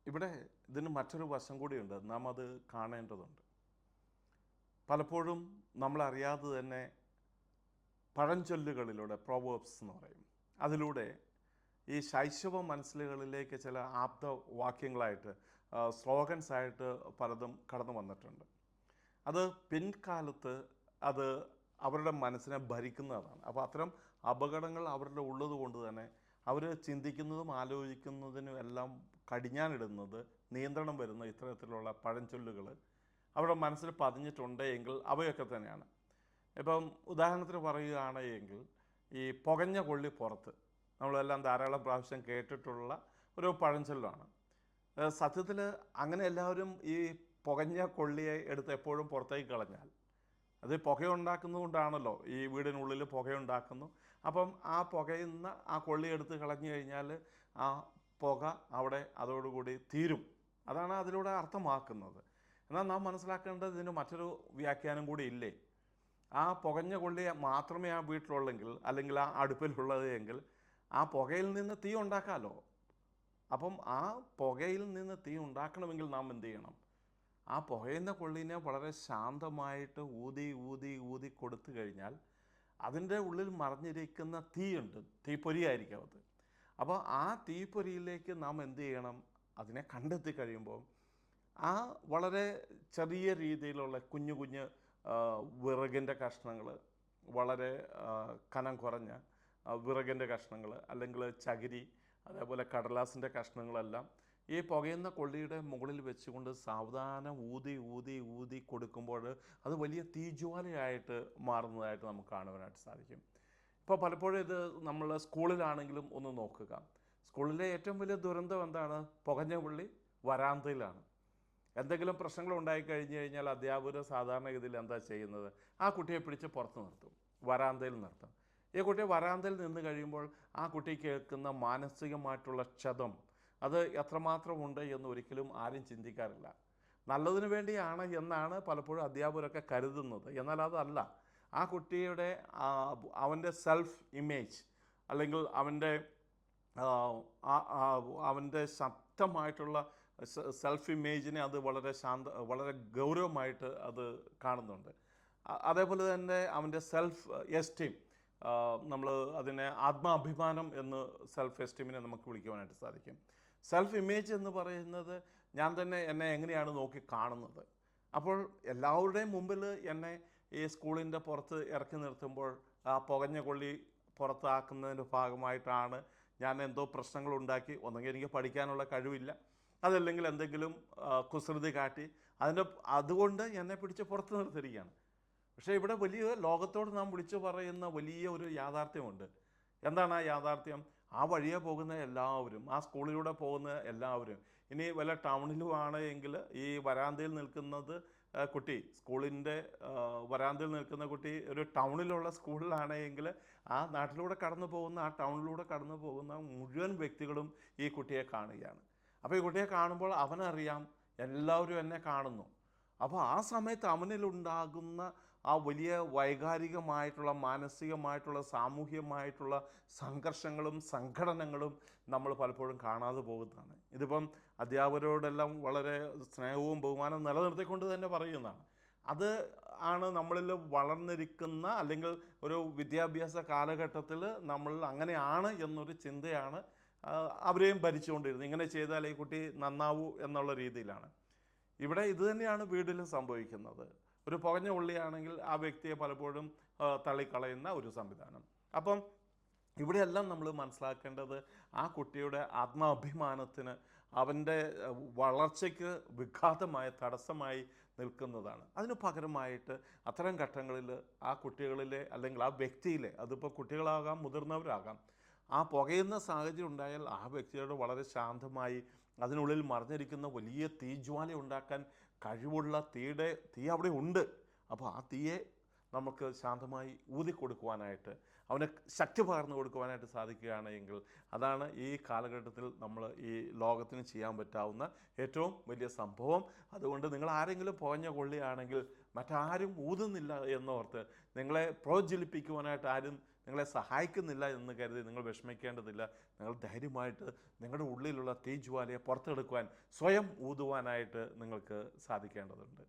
ഇവിടെ ഇതിന് മറ്റൊരു വശം കൂടിയുണ്ട്. നാം അത് കാണേണ്ടതുണ്ട്. പലപ്പോഴും നമ്മളറിയാതെ തന്നെ പഴഞ്ചൊല്ലുകളിലൂടെ പ്രോവേർബ്സ് എന്ന് പറയും. അതിലൂടെ ഈ ശൈശവ മനസ്സിലുകളിലേക്ക് ചില ആപ്തവാക്യങ്ങളായിട്ട് സ്ലോഗൻസ് ആയിട്ട് പലതും കടന്നു വന്നിട്ടുണ്ട്. അത് പിൻകാലത്ത് അത് അവരുടെ മനസ്സിനെ ഭരിക്കുന്നതാണ്. അപ്പോൾ അത്തരം അപകടങ്ങൾ അവരുടെ ഉള്ളത് കൊണ്ട് തന്നെ അവർ ചിന്തിക്കുന്നതും ആലോചിക്കുന്നതിനും എല്ലാം കടിഞ്ഞാണിടുന്നത്, നിയന്ത്രണം വരുന്ന ഇത്തരത്തിലുള്ള പഴഞ്ചൊല്ലുകൾ അവരുടെ മനസ്സിൽ പതിഞ്ഞിട്ടുണ്ട് എങ്കിൽ അവയൊക്കെ തന്നെയാണ്. ഇപ്പം ഉദാഹരണത്തിന് പറയുകയാണ് എങ്കിൽ ഈ പുകഞ്ഞ കൊള്ളി പുറത്ത്, നമ്മളെല്ലാം ധാരാളം പ്രാവശ്യം കേട്ടിട്ടുള്ള ഒരു പഴഞ്ചൊല്ലാണ്. സത്യത്തിൽ അങ്ങനെ എല്ലാവരും ഈ പുകഞ്ഞ കൊള്ളിയെ എടുത്ത് എപ്പോഴും പുറത്തേക്ക് കളഞ്ഞാൽ അത് പുകയുണ്ടാക്കുന്നതുകൊണ്ടാണല്ലോ ഈ വീടിനുള്ളിൽ പുകയുണ്ടാക്കുന്നു. അപ്പം ആ പുകയുന്ന ആ കൊള്ളി എടുത്ത് കളഞ്ഞു കഴിഞ്ഞാൽ ആ പുക അവിടെ അതോടുകൂടി തീരും. അതാണ് അതിലൂടെ അർത്ഥമാക്കുന്നത്. എന്നാൽ നാം മനസ്സിലാക്കേണ്ടത് ഇതിന് മറ്റൊരു വ്യാഖ്യാനം കൂടി ഇല്ലേ? ആ പുകഞ്ഞ കൊള്ളി മാത്രമേ ആ വീട്ടിലുള്ളെങ്കിൽ, അല്ലെങ്കിൽ ആ അടുപ്പിലുള്ളത് എങ്കിൽ ആ പുകയിൽ നിന്ന് തീ ഉണ്ടാക്കാമല്ലോ. അപ്പം ആ പുകയിൽ നിന്ന് തീ ഉണ്ടാക്കണമെങ്കിൽ നാം എന്ത് ചെയ്യണം? ആ പുകയുന്ന കൊള്ളിനെ വളരെ ശാന്തമായിട്ട് ഊതി ഊതി ഊതി കൊടുത്തു കഴിഞ്ഞാൽ അതിൻ്റെ ഉള്ളിൽ മറിഞ്ഞിരിക്കുന്ന തീയുണ്ട്, തീപ്പൊരിയായിരിക്കും അത്. അപ്പോൾ ആ തീപ്പൊരിയിലേക്ക് നാം എന്ത് ചെയ്യണം? അതിനെ കണ്ടെത്തി കഴിയുമ്പോൾ ആ വളരെ ചെറിയ രീതിയിലുള്ള കുഞ്ഞു കുഞ്ഞ് വിറകിൻ്റെ കഷ്ണങ്ങൾ, വളരെ കനം കുറഞ്ഞ വിറകിൻ്റെ കഷ്ണങ്ങൾ, അല്ലെങ്കിൽ ചകിരി, അതേപോലെ കടലാസിൻ്റെ കഷ്ണങ്ങളെല്ലാം ഈ പുകയുന്ന കൊള്ളിയുടെ മുകളിൽ വെച്ചുകൊണ്ട് സാവധാനം ഊതി ഊതി ഊതി കൊടുക്കുമ്പോൾ അത് വലിയ തീജ്വാലയായിട്ട് മാറുന്നതായിട്ട് നമുക്ക് കാണുവാനായിട്ട് സാധിക്കും. ഇപ്പോൾ പലപ്പോഴും ഇത് നമ്മൾ സ്കൂളിലാണെങ്കിലും ഒന്ന് നോക്കുക. സ്കൂളിലെ ഏറ്റവും വലിയ ദുരന്തം എന്താണ്? പുകഞ്ഞ കൊള്ളി വരാന്തയിലാണ്. എന്തെങ്കിലും പ്രശ്നങ്ങൾ ഉണ്ടായിക്കഴിഞ്ഞ് കഴിഞ്ഞാൽ അധ്യാപകർ സാധാരണഗതിയിൽ എന്താ ചെയ്യുന്നത്? ആ കുട്ടിയെ പിടിച്ച് പുറത്ത് നിർത്തും, വരാന്തയിൽ നിർത്തും. ഈ കുട്ടി വരാന്തയിൽ നിന്ന് കഴിയുമ്പോൾ ആ കുട്ടി കേൾക്കുന്ന മാനസികമായിട്ടുള്ള ക്ഷതം അത് എത്രമാത്രമുണ്ട് എന്ന് ഒരിക്കലും ആരും ചിന്തിക്കാറില്ല. നല്ലതിന് വേണ്ടിയാണ് എന്നാണ് പലപ്പോഴും അധ്യാപകരൊക്കെ കരുതുന്നത്. എന്നാൽ അതല്ല. ആ കുട്ടിയുടെ അവൻ്റെ സെൽഫ് ഇമേജ്, അല്ലെങ്കിൽ അവൻ്റെ ശക്തമായിട്ടുള്ള സെൽഫ് ഇമേജിനെ അത് വളരെ ഗൗരവമായിട്ട് അത് കാണുന്നുണ്ട്. അതേപോലെ തന്നെ അവൻ്റെ സെൽഫ് എസ്റ്റീം, നമ്മൾ അതിനെ ആത്മാഭിമാനം എന്ന് സെൽഫ് എസ്റ്റീമിനെ നമുക്ക് വിളിക്കുവാനായിട്ട് സാധിക്കും. സെൽഫ് ഇമേജ് എന്ന് പറയുന്നത് ഞാൻ തന്നെ എന്നെ എങ്ങനെയാണ് നോക്കി കാണുന്നത്. അപ്പോൾ എല്ലാവരുടെയും മുമ്പിൽ എന്നെ ഈ സ്കൂളിൻ്റെ പുറത്ത് ഇറക്കി നിർത്തുമ്പോൾ ആ പുകഞ്ഞ കൊള്ളി പുറത്താക്കുന്നതിൻ്റെ ഭാഗമായിട്ടാണ് ഞാൻ എന്തോ പ്രശ്നങ്ങളുണ്ടാക്കി, ഒന്നെങ്കിൽ എനിക്ക് പഠിക്കാനുള്ള കഴിവില്ല, അതല്ലെങ്കിൽ എന്തെങ്കിലും കുസൃതി കാട്ടി അതുകൊണ്ട് എന്നെ പിടിച്ച് പുറത്ത് നിർത്തിയിരിക്കുകയാണ്. പക്ഷേ ഇവിടെ വലിയ ലോകത്തോട് നാം വിളിച്ചു പറയുന്ന വലിയ ഒരു യാഥാർത്ഥ്യമുണ്ട്. എന്താണ് ആ യാഥാർത്ഥ്യം? ആ വഴിയെ പോകുന്ന എല്ലാവരും, ആ സ്കൂളിലൂടെ പോകുന്ന എല്ലാവരും, ഇനി വല്ല ടൗണിലും ആണ് എങ്കിൽ ഈ വരാന്തയിൽ നിൽക്കുന്നത് കുട്ടി, സ്കൂളിൻ്റെ വരാന്തയിൽ നിൽക്കുന്ന കുട്ടി ഒരു ടൗണിലുള്ള സ്കൂളിലാണെങ്കിൽ ആ നാട്ടിലൂടെ കടന്നു പോകുന്ന, ആ ടൗണിലൂടെ കടന്നു പോകുന്ന മുഴുവൻ വ്യക്തികളും ഈ കുട്ടിയെ കാണുകയാണ്. അപ്പോൾ ഈ കുട്ടിയെ കാണുമ്പോൾ അവനറിയാം എല്ലാവരും എന്നെ കാണുന്നു. അപ്പോൾ ആ സമയത്ത് അവനിലുണ്ടാകുന്ന ആ വലിയ വൈകാരികമായിട്ടുള്ള, മാനസികമായിട്ടുള്ള, സാമൂഹ്യമായിട്ടുള്ള സംഘർഷങ്ങളും സംഘടനകളും നമ്മൾ പലപ്പോഴും കാണാതെ പോകുന്നതാണ്. ഇതിപ്പം അധ്യാപകരോടെല്ലാം വളരെ സ്നേഹവും ബഹുമാനവും നിലനിർത്തിക്കൊണ്ട് തന്നെ പറയുന്നതാണ്. അത് ആണ് നമ്മളിൽ വളർന്നിരിക്കുന്ന, അല്ലെങ്കിൽ ഒരു വിദ്യാഭ്യാസ കാലഘട്ടത്തിൽ നമ്മൾ അങ്ങനെയാണ് എന്നൊരു ചിന്തയാണ് അവരെയും ഭരിച്ചുകൊണ്ടിരുന്നത്. ഇങ്ങനെ ചെയ്താൽ ഈ കുട്ടി നന്നാവൂ എന്നുള്ള രീതിയിലാണ്. ഇവിടെ ഇത് തന്നെയാണ് വീട്ടിലും സംഭവിക്കുന്നത്. ഒരു പുകഞ്ഞ ഉള്ളിയാണെങ്കിൽ ആ വ്യക്തിയെ പലപ്പോഴും തള്ളിക്കളയുന്ന ഒരു സംവിധാനം. അപ്പം ഇവിടെയെല്ലാം നമ്മൾ മനസ്സിലാക്കേണ്ടത് ആ കുട്ടിയുടെ ആത്മാഭിമാനത്തിന്, അവൻ്റെ വളർച്ചയ്ക്ക് വിഘാതമായ തടസ്സമായി നിൽക്കുന്നതാണ്. അതിന് പകരമായിട്ട് അത്തരം ഘട്ടങ്ങളിൽ ആ കുട്ടികളിലെ, അല്ലെങ്കിൽ ആ വ്യക്തിയിലെ, അതിപ്പോൾ കുട്ടികളാകാം മുതിർന്നവരാകാം, ആ പുകയുന്ന സാഹചര്യം ഉണ്ടായാൽ ആ വ്യക്തിയോട് വളരെ ശാന്തമായി അതിനുള്ളിൽ മറിഞ്ഞിരിക്കുന്ന വലിയ തീജ്വാല ഉണ്ടാക്കാൻ കഴിവുള്ള തീ അവിടെ ഉണ്ട്. അപ്പോൾ ആ തീയെ നമുക്ക് ശാന്തമായി ഊതിക്കൊടുക്കുവാനായിട്ട്, അവനെ ശക്തി പകർന്നു കൊടുക്കുവാനായിട്ട് സാധിക്കുകയാണെങ്കിൽ അതാണ് ഈ കാലഘട്ടത്തിൽ നമ്മൾ ഈ ലോകത്തിന് ചെയ്യാൻ പറ്റാവുന്ന ഏറ്റവും വലിയ സംഭവം. അതുകൊണ്ട് നിങ്ങൾ ആരെങ്കിലും പുകഞ്ഞ കൊള്ളിയാണെങ്കിൽ മറ്റാരും ഊതുന്നില്ല എന്നോർത്ത് നിങ്ങളെ പ്രോജ്വലിപ്പിക്കുവാനായിട്ട് ആരും നിങ്ങളെ സഹായിക്കുന്നില്ല എന്ന് കരുതി നിങ്ങൾ വിഷമിക്കേണ്ടതില്ല. നിങ്ങൾ ധൈര്യമായിട്ട് നിങ്ങളുടെ ഉള്ളിലുള്ള തീജ്വാലയെ പുറത്തെടുക്കുവാൻ സ്വയം ഊതുവാനായിട്ട് നിങ്ങൾക്ക് സാധിക്കേണ്ടതുണ്ട്.